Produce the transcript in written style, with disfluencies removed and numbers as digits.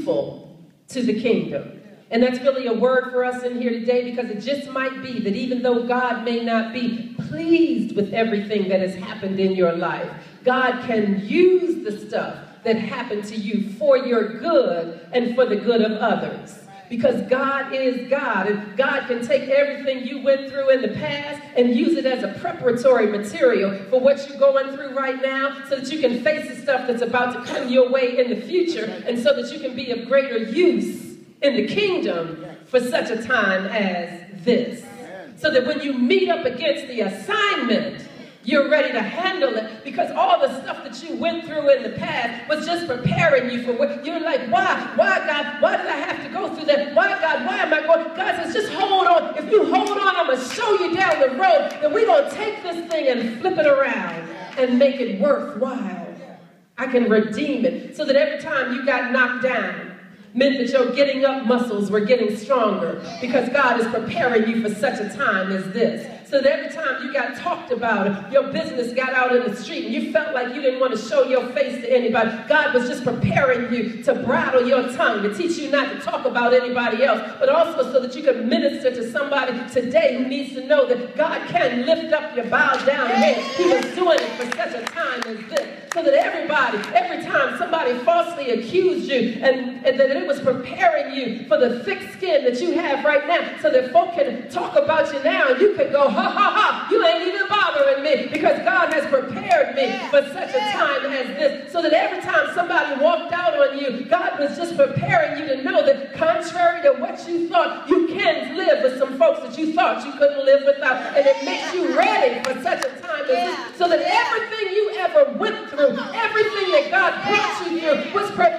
useful to the kingdom. And that's really a word for us in here today, because it just might be that even though God may not be pleased with everything that has happened in your life, God can use the stuff that happened to you for your good and for the good of others. Because God is God, and God can take everything you went through in the past and use it as a preparatory material for what you're going through right now, so that you can face the stuff that's about to come your way in the future, and so that you can be of greater use in the kingdom for such a time as this. So that when you meet up against the assignment, you're ready to handle it, because all the stuff that you went through in the past was just preparing you for what you're like, why God, why did I have to go through that? Why God, why am I going? God says, just hold on. If you hold on, I'm going to show you down the road that we're going to take this thing and flip it around and make it worthwhile. I can redeem it, so that every time you got knocked down, meant that your getting up muscles were getting stronger, because God is preparing you for such a time as this. So that every time you got talked about, your business got out in the street, and you felt like you didn't want to show your face to anybody, God was just preparing you to bridle your tongue, to teach you not to talk about anybody else, but also so that you could minister to somebody today who needs to know that God can lift up your bowed down head. He was doing it for such a time as this. So that every time somebody falsely accused you, and that it was preparing you for the thick skin that you have right now, so that folk can talk about you now, and you can go, ha, ha, ha, you ain't even bothering me, because God has prepared me for such a time as this. So that every time somebody walked out on you, God was just preparing you to know that contrary to what you thought, you can live with some folks that you thought you couldn't live without. And it makes you ready for such a time as this, so that everything you ever went through, everything that God brought you through, was prepared